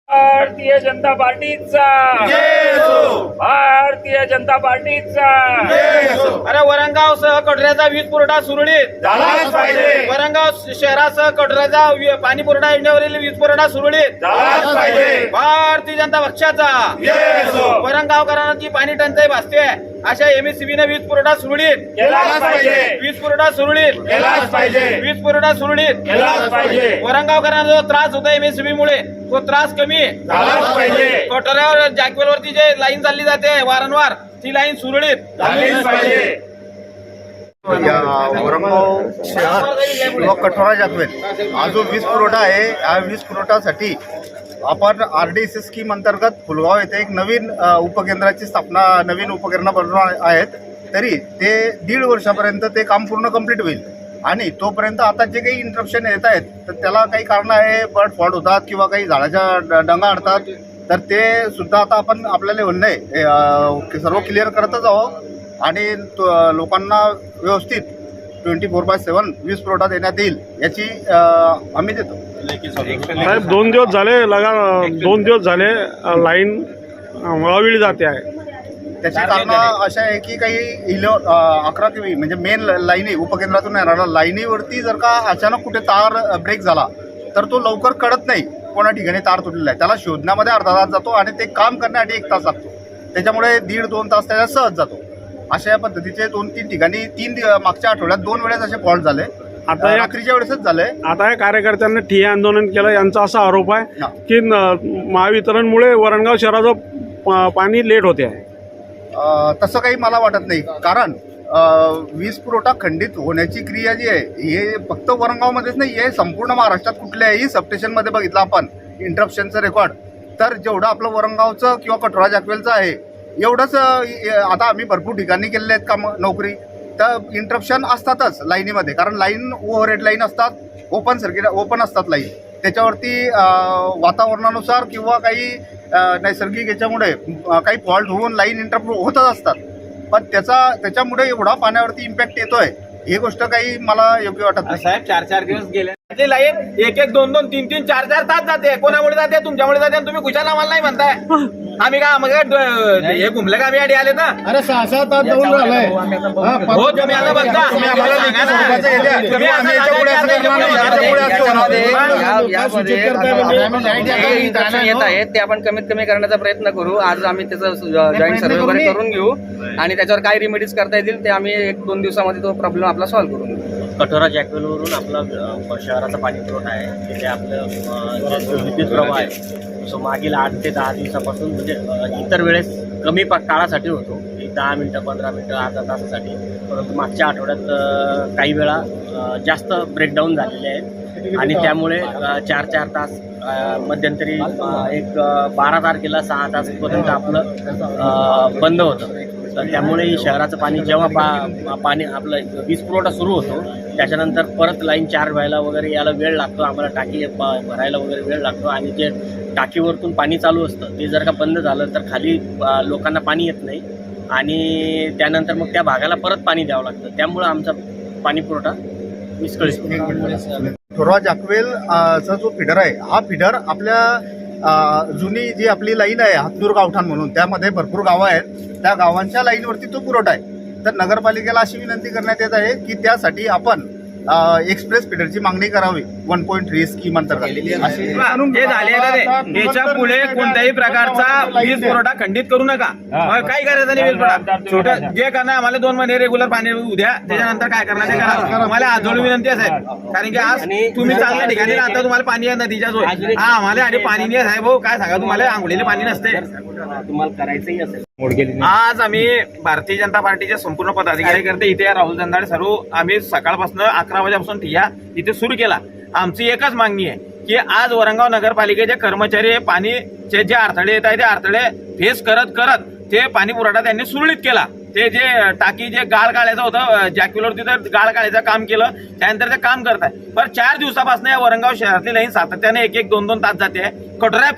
भारतीय जनता पार्टीचा भारतीय जनता पार्टीचा अरे वरंगाव सह कटोऱ्याचा वीज पुरवठा सुरळीत झालाच पाहिजे वरंगाव शहरासह कटोऱ्याचा पाणी पुरवठा योजनेवरील वीज पुरवठा सुरळीत झालाच पाहिजे भारतीय जनता पक्षाचा वरंगावकरांची पाणी टंचाई भासते अशा एमएससीबीने वीज पुरवठा सुरळीत केलाच पाहिजे वीज पुरवठा सुरळीत केलाच पाहिजे वीज पुरवठा सुरळीत केलाच पाहिजे वरंगावकरांना जो त्रास होता एमएससीबी मुळे तो त्रास कमी झालाच पाहिजे कटोऱ्यावर जॅकवेलवरती जे लाईन चालली जाते वारंवार ती लाईन सुरळीत झालीच पाहिजे या औरंगाबाद शहर किंवा कठोरा जागवेल हा जो वीज पुरवठा आहे या वीज पुरवठ्यासाठी आपण RDSS स्कीम अंतर्गत फुलगाव येथे एक नवीन उपकेंद्राची स्थापना नवीन उपकरणं बनवणार आहेत. तरी ते 1.5 वर्षापर्यंत ते काम पूर्ण कंप्लीट होईल आणि तोपर्यंत आता जे काही इंटरप्शन येत आहेत तर त्याला काही कारण आहे बर्ड फॉल्ट होतात किंवा काही झाडाच्या डंगा अडतात तर ते सुद्धा आता आपण आपल्याला म्हणणं आहे सर्व क्लिअर करतच आहोत आणि लोकांना व्यवस्थित 24/7 वीज पुरवठा देण्यात येईल याची हमी देतो. साहेब 2 दिवस झाले 2 दिवस झाले लाईन अवेळी जाते आहे. त्याची कारणं अशा आहे की काही 11 केव्ही म्हणजे मेन लाईनी उपकेंद्रातून येणाऱ्या लाईनीवरती जर का अचानक कुठे तार ब्रेक झाला तर तो लवकर कळत नाही कोणा ठिकाणी तार तुटलेला आहे. त्याला शोधण्यामध्ये अर्धा तास जातो आणि ते काम करण्यासाठी 1 तास लागतो. त्याच्यामुळे 1.5-2 तास त्याच्यात सहज जातो. अशा या पद्धतीचे 2-3 ठिकाणी मागच्या आठवड्यात 2 वेळेस असे फॉल्ट झाले. आता रात्रीच्या वेळेसच झाले. आता या कार्यकर्त्यांनी ठिय्या आंदोलन केलं यांचा असा आरोप आहे की महावितरणमुळे वरणगाव शहराचं पाणी लेट होते आहे. तसं काही मला वाटत नाही कारण वीज पुरवठा खंडित होण्याची क्रिया जी आहे हे फक्त वरंगावमध्येच नाही आहे संपूर्ण महाराष्ट्रात कुठल्याही सबस्टेशनमध्ये बघितलं आपण इंटरप्शनचं रेकॉर्ड तर जेवढं आपलं वरंगावचं किंवा कठोरा जाकवेलचं आहे एवढंच. आता आम्ही भरपूर ठिकाणी केलेले आहेत कामं नोकरी तर इंटरप्शन असतातच लाईनीमध्ये कारण लाईन ओव्हरहेड लाईन असतात ओपन असतात लाईन त्याच्यावरती वातावरणानुसार किंवा काही नैसर्गिक याच्यामुळे काही फॉल्ट होऊन लाईन इंटरप्ट होतच असतात पण त्याच्यामुळे एवढा पाण्यावरती इम्पॅक्ट येतोय ही गोष्ट काही मला योग्य वाटत नाही. साहेब 4-4 दिवस गेले लाईन 1-1, 2-2, 3-3, 4-4 तास जाते. कोणामुळे जाते तुमच्यामुळे जाते तुम्ही खुशाल आम्हाला नाही म्हणताय. आम्ही का मग हे घुमलं का आम्ही आधी आले ना अरे 6-6 तास जाऊन राहिलाय. हो तुम्ही आता बघता येत आहेत ते आपण कमीत कमी करण्याचा प्रयत्न करू. आज आम्ही त्याचा जॉईंट सर्वे वगैरे करून घेऊ आणि त्याच्यावर काय रेमेडीज करता येतील ते आम्ही 1-2 दिवसामध्ये तो प्रॉब्लेम आपला सॉल्व्ह करून घेऊ. कठोरा जॅकवेलवरून आपला शहराचा पाणी पुरवठा आहे तिथे आपलं जे विद्युत प्रवाह आहे सो मागील 8 ते 10 दिवसापासून म्हणजे इतर वेळेस कमी काळासाठी होतो 10 मिनटं 15 मिनटं अर्धा तासासाठी परंतु मागच्या आठवड्यात काही वेळा जास्त ब्रेकडाऊन झालेले आहेत आणि त्यामुळे 4-4 तास मध्यंतरी एक 12 तारखेला 6 तासपर्यंत आपलं बंद होतं. तर त्यामुळे शहराचं पाणी जेव्हा पाणी आपलं वीज पुरवठा सुरू होतो त्याच्यानंतर परत लाईन चार्ज व्हायला वगैरे याला वेळ लागतो आम्हाला टाकी भरायला वगैरे वेळ लागतो आणि जे टाकीवरतून पाणी चालू असतं ते जर का बंद झालं तर खाली लोकांना पाणी येत नाही आणि त्यानंतर मग त्या भागाला परत पाणी द्यावं लागतं त्यामुळं आमचा पाणी पुरवठा विस्कळीत होतो. कठोरा जाकवेल चा जो फिडर आहे हा फिडर आपल्या जुनी जी आपली लाईन आहे हातनूर गावठाण म्हणून त्यामध्ये भरपूर गावं आहेत त्या गावांच्या लाईनवरती तो पुरवठा आहे. तर नगरपालिकेला अशी विनंती करण्यात येत आहे की त्यासाठी आपण एक्सप्रेस फिडरची मागणी करावी 1.3 स्कीम अंतर्गत. हे झाले याच्या पुढे कोणत्याही प्रकारचा वीज पुरवठा खंडित करू नका. काय करायचं नाही वीज पुरवठा छोटं जे करणार आम्हाला 2 महिने रेग्युलर पाणी उद्या त्याच्यानंतर काय करणार ते करा. तुम्हाला आजोळ विनंती असेल कारण की आज तुम्ही चांगल्या ठिकाणी राहता तुम्हाला पाणी नदीच्या जोड आम्हाला आधी पाणी नाही साहेब भाऊ काय सांगा तुम्हाला आंघोळीला पाणी नसते. तुम्हाला करायचंही असेल आज आम्ही भारतीय जनता पार्टीचे संपूर्ण पदाधिकारी करते इथे राहुल जंदाळे सर्व आम्ही सकाळपासून 11 वाजेपासून ठिय्या इथे सुरू केला. आमची एकच मागणी आहे की आज वरंगाव नगरपालिकेचे कर्मचारी पाणीचे जे अडथळे येत आहे ते अडथळे फेस करत ते पाणी पुरवठा त्यांनी सुरळीत केला. ते जे टाकी जे गाळ काढायचं होतं जॅक्युलर तिथं गाळ काढायचं काम केलं त्यानंतर ते काम करत आहे. पण 4 दिवसापासून या वरंगाव शहरातली लाईन सातत्याने 1-1, 2-2 तास जाते. कठोऱ्या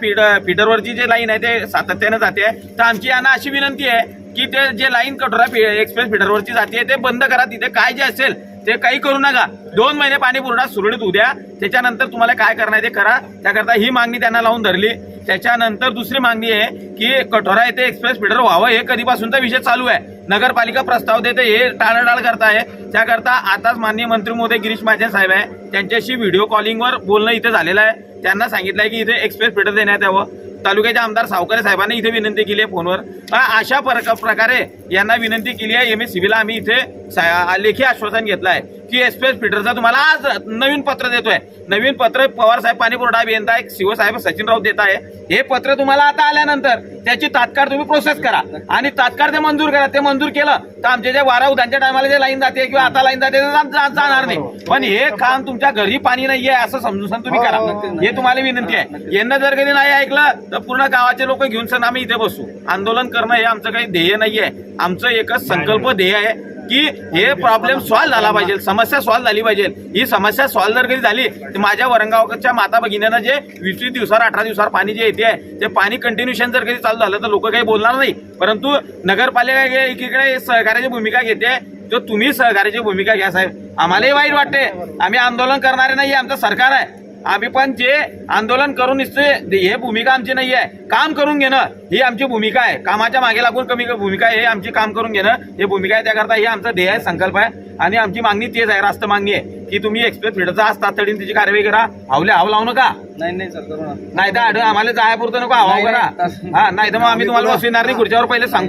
फिडरवरची जी लाईन आहे ते सातत्याने जाते. तर आमची यांना अशी विनंती आहे की ते जे लाईन कठोरा एक्सप्रेस फिडरवरची जाते ते बंद करा. तिथे काय जे असेल ते काही करू नका. 2 महिने पाणी पुरवठा सुरळीत होऊ द्या. त्याच्यानंतर तुम्हाला काय करणार ते करा. त्याकरता ही मागणी त्यांना लावून धरली. त्याच्यानंतर दुसरी मागणी आहे की कठोरा येथे एक्सप्रेस फीडर व्हावं. हे कधीपासूनचा विषय चालू आहे. नगरपालिका प्रस्ताव देते, हे टाळाटाळ करताय. त्याकरता आताच माननीय मंत्री महोदय गिरीश महाजन साहेब आहे, त्यांच्याशी व्हिडिओ कॉलिंगवर बोलणं इथे झालेलं आहे. त्यांना सांगितलंय की इथे एक्सप्रेस फीडर देण्यात यावं. तालुक्याचे आमदार सावकारे साहेबांनी इथे विनंती केली आहे फोनवर. अशा प्रकारे यांना विनंती केली आहे. MSCBला आम्ही इथे लेखी आश्वासन घेतलं आहे की एक्सप्रेस फीडरचा तुम्हाला आज नवीन पत्र देतोय. नवीन पत्र पवार साहेब पाणी पुरवठा अभियंता एक शिव साहेब सचिन राऊत देत आहे. हे पत्र तुम्हाला आता आल्यानंतर त्याची तात्काळ तुम्ही प्रोसेस करा आणि तात्काळ ते मंजूर करा. ते मंजूर केलं तर आमचे जे वारा उद्याच्या टायमाला जे लाईन जाते किंवा आता लाईन जाते जाणार नाही. पण हे काम तुमच्या घरी पाणी नाहीये असं समजून तुम्ही करा. हे तुम्हाला विनंती आहे. यांना जर कधी नाही ऐकलं तर पूर्ण गावाचे लोक घेऊन सण आम्ही इथे बसू. आंदोलन करणं हे आमचं काही ध्येय नाहीये. आमचं एकच संकल्प ध्येय आहे की हे प्रॉब्लेम सॉल्व्ह झाला पाहिजे, समस्या सॉल्व्ह झाली पाहिजे. ही समस्या सॉल्व्ह जर कधी झाली तर माझ्या वरंगावच्या माता भगिनींना जे 20 दिवसावर 18 दिवसावर पाणी जे येते ते पाणी कंटिन्युएशन जर कधी चालू झालं तर लोक काही बोलणार नाही. परंतु नगरपालिका एकीकडे सहकार्याची भूमिका घेते, तर तुम्ही सहकार्याची भूमिका घ्या साहेब. आम्हालाही वाईट वाटते. आम्ही आंदोलन करणारे नाही, आमचं सरकार आहे. आम्ही पण जे आंदोलन करून निश्चित हे भूमिका आमची नाही आहे. काम करून घेणं ही आमची भूमिका आहे. कामाच्या मागे लागून कमी भूमिका आहे. हे आमची काम करून घेणं हे भूमिका आहे. त्याकरता हे आमचं ध्येय आहे, संकल्प आहे. आणि आमची मागणी तेच आहे, रास्त मागणी आहे की तुम्ही एक्सप्रेस फीडरचा आज तातडीने त्याची कारवाई करा. हाव लावू नका. नाही सर, करू ना. नाही तर आम्हाला जायापुरतं नको हाव करा. हा, नाही तर मग आम्ही तुम्हाला बसविणार नाही खुर्च्यावर, पहिले सांगू.